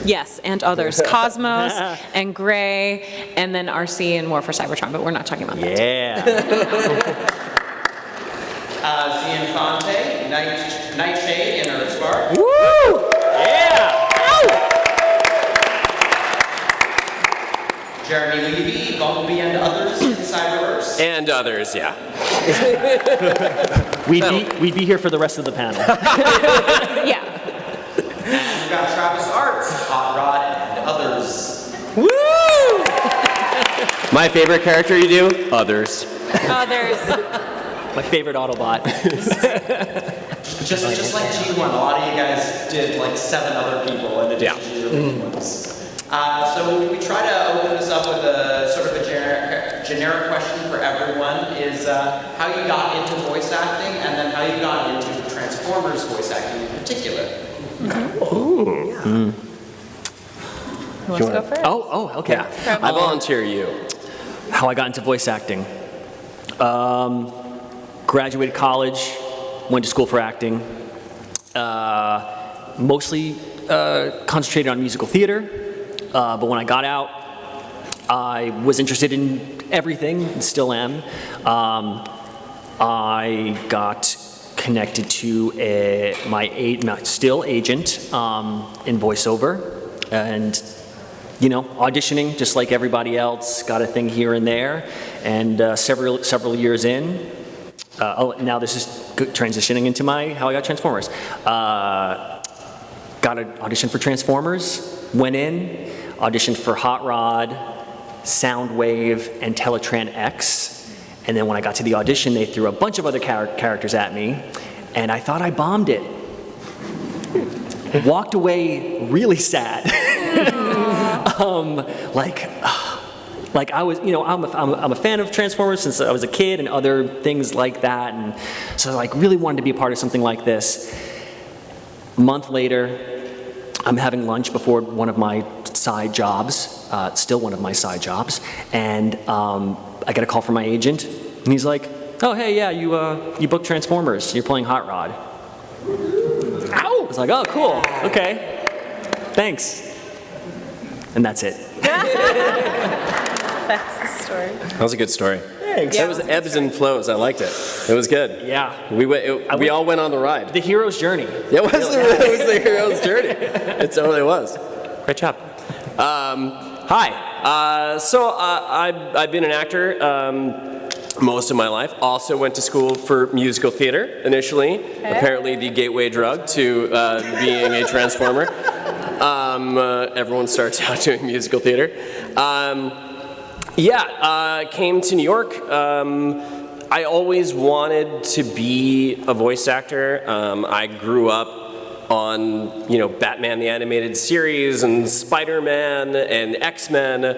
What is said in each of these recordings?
Yes, and others. Cosmos and Gray, and then RC and War for Cybertron, but we're not talking about that. Yeah. Infante, Nightshade in EarthSpark. Woo! Yeah! Jeremy Levy, Bumblebee and others in Cyberverse. And others, yeah. We'd be here for the rest of the panel. Yeah. And we've got Travis Artz, Hot Rod, and others. Woo! My favorite character you do? Others. Others. My favorite Autobot. Just like G1, a lot of you guys did like 7 other people in addition to your main ones. So we try to open this up with a sort of a generic question for everyone, is how you got into voice acting, and then how you got into Transformers voice acting in particular. Ooh. Yeah. Who wants to go first? Oh, okay. Yeah. I volunteer you. How I got into voice acting. Graduated college, went to school for acting. Mostly concentrated on musical theater. But when I got out, I was interested in everything, and still am. I got connected to my still agent in voiceover, and auditioning just like everybody else. Got a thing here and there, and several years in. Now this is transitioning into how I got Transformers. Got an audition for Transformers. Went in, auditioned for Hot Rod, Soundwave, and Teletran X. And then when I got to the audition, they threw a bunch of other characters at me, and I thought I bombed it. Walked away really sad. Like I was, I'm a fan of Transformers since I was a kid and other things like that, and so I really wanted to be a part of something like this. A month later, I'm having lunch before one of my side jobs, still one of my side jobs, and I get a call from my agent, and he's like, "Oh, hey, yeah, you booked Transformers. You're playing Hot Rod." Ow! I was like, "Oh, cool. Okay, thanks." And that's it. That's the story. That was a good story. Thanks. It was ebbs and flows. I liked it. It was good. Yeah. We all went on the ride. The hero's journey. It was the hero's journey. It totally was. Great job. Hi. So I've been an actor most of my life. Also went to school for musical theater initially. Okay. Apparently the gateway drug to being a Transformer. Everyone starts out doing musical theater. Came to New York. I always wanted to be a voice actor. I grew up on, Batman the Animated Series and Spider-Man and X-Men.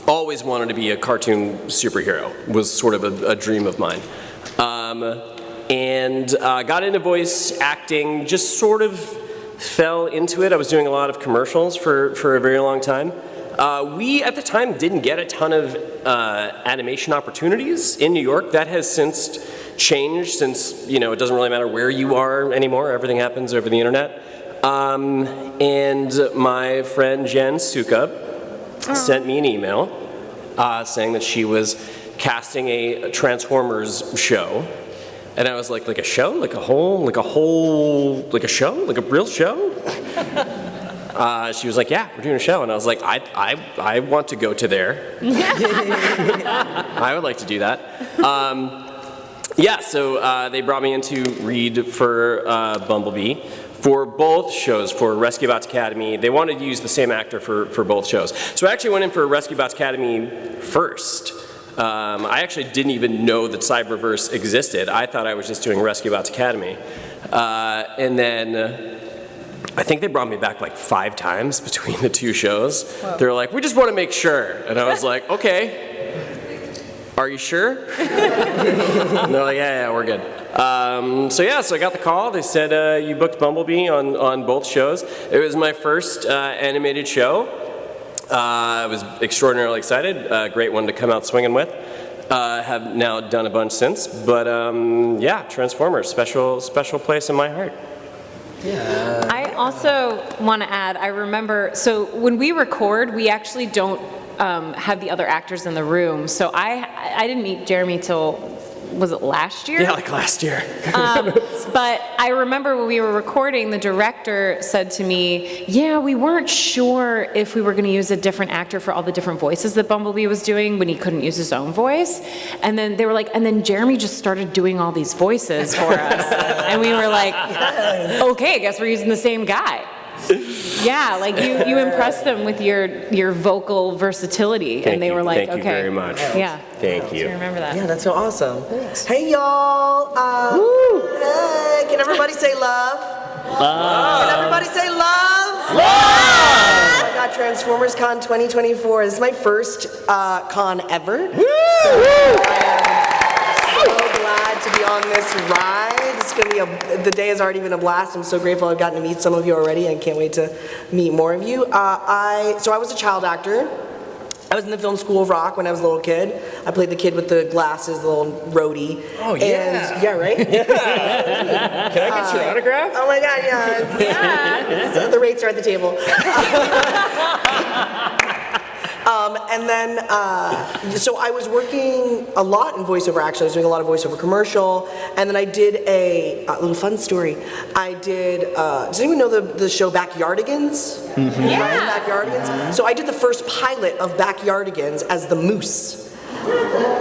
Always wanted to be a cartoon superhero. Was sort of a dream of mine. Got into voice acting, just sort of fell into it. I was doing a lot of commercials for a very long time. We, at the time, didn't get a ton of animation opportunities in New York. That has since changed since, it doesn't really matter where you are anymore. Everything happens over the internet. And my friend Jen Suka sent me an email saying that she was casting a Transformers show. And I was like a show? Like a show? Like a real show? She was like, yeah, we're doing a show. And I was like, I want to go to there. I would like to do that. So they brought me in to read for Bumblebee for both shows, for Rescue Bots Academy. They wanted to use the same actor for both shows. So I actually went in for Rescue Bots Academy first. I actually didn't even know that Cyberverse existed. I thought I was just doing Rescue Bots Academy. And then I think they brought me back like 5 times between the 2 shows. Wow. They were like, we just want to make sure. And I was like, okay, are you sure? And they're like, yeah, we're good. So I got the call. They said, you booked Bumblebee on both shows. It was my first animated show. I was extraordinarily excited. Great one to come out swinging with. Have now done a bunch since. But Transformers, special place in my heart. I also want to add, I remember, so when we record, we actually don't have the other actors in the room. So I didn't meet Jeremy till, was it last year? Yeah, like last year. But I remember when we were recording, the director said to me, yeah, we weren't sure if we were going to use a different actor for all the different voices that Bumblebee was doing when he couldn't use his own voice. And then they were like, and then Jeremy just started doing all these voices for us. And we were like, okay, I guess we're using the same guy. Yeah, like you impressed them with your vocal versatility, and they were like, Thank okay. you very much. Yeah. Thank So you. remember that. Yeah, that's so awesome. Hey, y'all. Hey, can everybody say love? Love. Can everybody say love? Love. Oh my God, Transformers Con 2024. This is my first con ever. Woo! I am so glad to be on this ride. It's going to be the day has already been a blast. I'm so grateful I've gotten to meet some of you already and can't wait to meet more of you. So I was a child actor. I was in the film School of Rock when I was a little kid. I played the kid with the glasses, the little roadie. Oh, yeah. And, yeah, right? Yeah. Can I get your autograph? Oh my God, yeah. So the rates are at the table. And then, so I was working a lot in voiceover, actually. I was doing a lot of voiceover commercial. And then I did a little fun story. I did, does anyone know the show Backyardigans? Mm-hmm. Yeah. Backyardigans? So I did the first pilot of Backyardigans as the moose.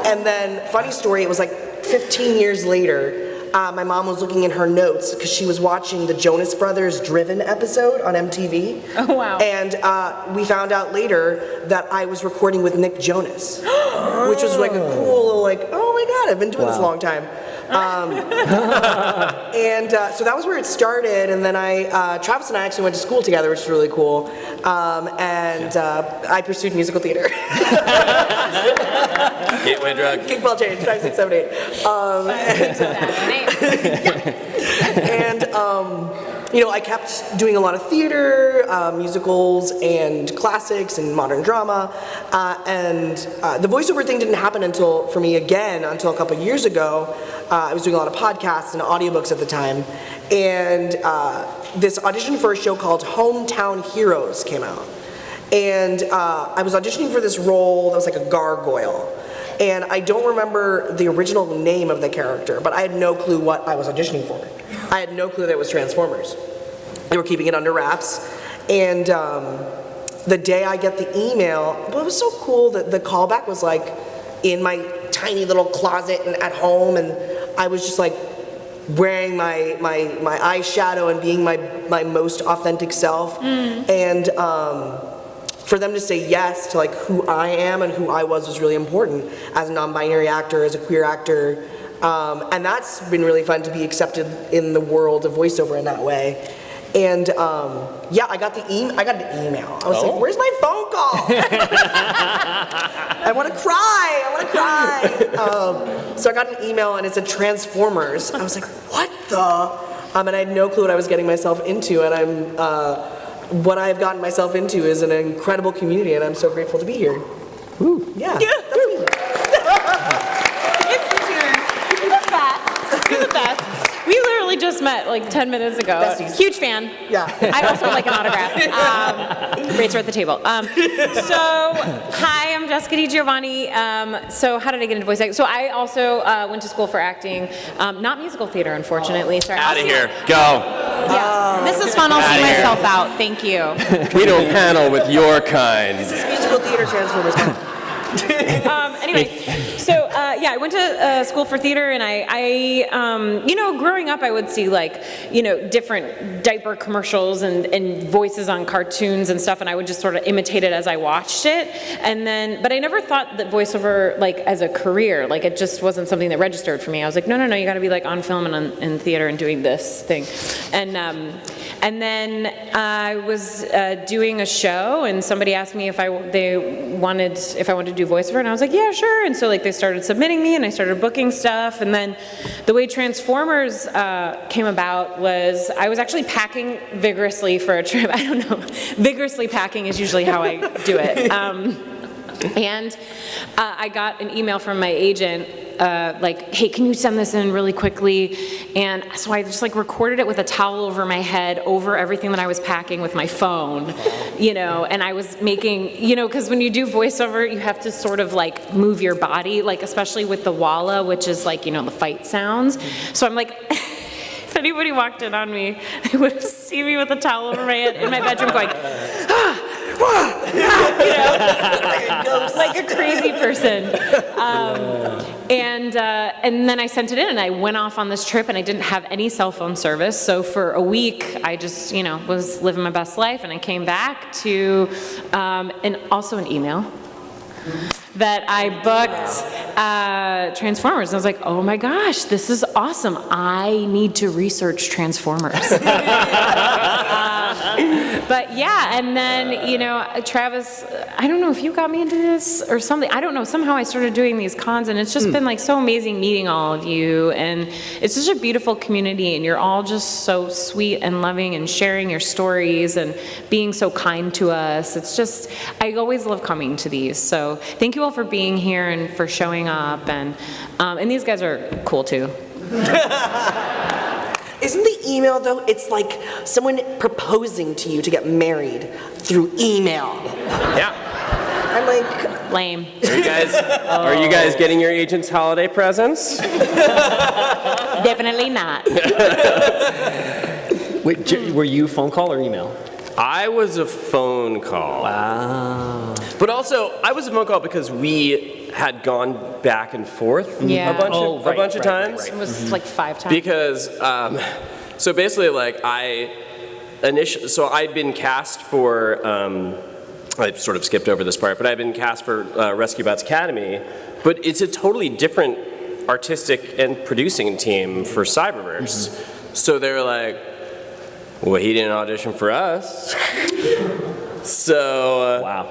And then, funny story, it was like 15 years later, my mom was looking in her notes because she was watching the Jonas Brothers Driven episode on MTV. Oh, wow. And we found out later that I was recording with Nick Jonas, which was like a cool little like, oh my God, I've been doing this a long time. And so that was where it started, and then Travis and I actually went to school together, which is really cool, and I pursued musical theater. Gateway drug. Kickball change, 5, 6, 7, 8. And you know, I kept doing a lot of theater, musicals, and classics, and modern drama, and the voiceover thing didn't happen for me again until a couple years ago. I was doing a lot of podcasts and audiobooks at the time, and this audition for a show called Hometown Heroes came out. And I was auditioning for this role that was like a gargoyle. And I don't remember the original name of the character, but I had no clue what I was auditioning for. I had no clue that it was Transformers. They were keeping it under wraps. And the day I get the email, well, it was so cool that the callback was like in my tiny little closet and at home, and I was just like wearing my eyeshadow and being my most authentic self. And for them to say yes to like who I am and who I was really important as a non-binary actor, as a queer actor. And that's been really fun to be accepted in the world of voiceover in that way. And yeah, I got an email. I was like, where's my phone call? I want to cry. So I got an email and it said Transformers. I was like, what the? And I had no clue what I was getting myself into. And what I've gotten myself into is an incredible community, and I'm so grateful to be here. Woo. Yeah. That's me. You're the best. We literally just met like 10 minutes ago. Besties. Huge fan. Yeah. I also would like an autograph. Rates are at the table. So, hi, I'm Jessica DiGiovanni. So how did I get into voice acting? So I also went to school for acting. Not musical theater, unfortunately. Sorry. Out of here. Go. Yeah. This is fun. I'll see myself out. Thank you. We don't panel with your kind. This is musical theater Transformers. Anyway, so yeah, I went to school for theater, and I you know, growing up, I would see like, you know, different diaper commercials and voices on cartoons and stuff, and I would just sort of imitate it as I watched it. And then, but I never thought that voiceover like as a career, like it just wasn't something that registered for me. I was like, no, you got to be like on film and in theater and doing this thing. And then I was doing a show, and somebody asked me if I wanted to do voiceover, and I was like, yeah, sure. And so like they started submitting me, and I started booking stuff. And then the way Transformers came about was I was actually packing vigorously for a trip. I don't know. Vigorously packing is usually how I do it. And I got an email from my agent like, hey, can you send this in really quickly? And so I just like recorded it with a towel over my head, over everything that I was packing with my phone, you know, and I was making, you know, because when you do voiceover, you have to sort of like move your body, like especially with the walla, which is like, you know, the fight sounds. So I'm like, if anybody walked in on me, they would see me with a towel over my head in my bedroom going, you know, like a crazy person. And then I sent it in, and I went off on this trip, and I didn't have any cell phone service. So for a week, I just, you know, was living my best life, and I came back to, and also an email that I booked Transformers. And I was like, oh my gosh, this is awesome. I need to research Transformers. But yeah, and then, you know, Travis, I don't know if you got me into this or something. I don't know. Somehow I started doing these cons, and it's just been like so amazing meeting all of you. And it's such a beautiful community, and you're all just so sweet and loving and sharing your stories and being so kind to us. It's just, I always love coming to these. So thank you all for being here and for showing up. And these guys are cool too. Isn't the email, though, it's like someone proposing to you to get married through email. Yeah. I'm like... Lame. Are you guys getting your agent's holiday presents? Definitely not. Wait, were you phone call or email? I was a phone call. Wow. But also, I was a phone call because we had gone back and forth Yeah. a bunch of times. It was like 5 times. Because, so basically, like, so I'd been cast for, I sort of skipped over this part, but I'd been cast for Rescue Bots Academy, but it's a totally different artistic and producing team for Cyberverse. So they were like, well, he didn't audition for us. So, Wow.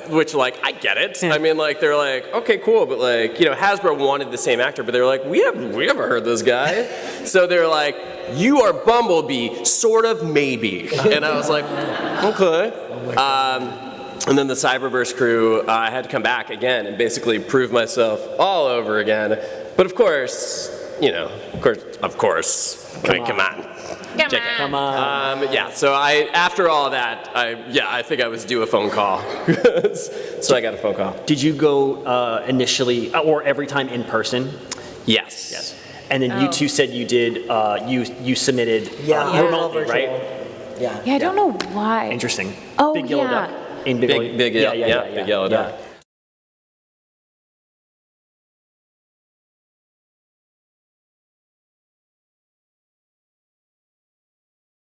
Which, like, I get it. I mean, like, they're like, okay, cool, but like, you know, Hasbro wanted the same actor, but they were like, we haven't heard this guy. So they're like, you are Bumblebee, sort of, maybe. And I was like, okay. And then the Cyberverse crew, I had to come back again and basically prove myself all over again. But of course, you know, of course, come on. Come on. Yeah, so after all that, I think I was due a phone call. So I got a phone call. Did you go initially, or every time in person? Yes. Yes. And then you two said you did, you submitted Yeah, remotely, virtual. right? Yeah. Yeah, I don't know why. Interesting. Oh, Big yellow yeah. duck. In Big yellow, yeah. big yellow duck.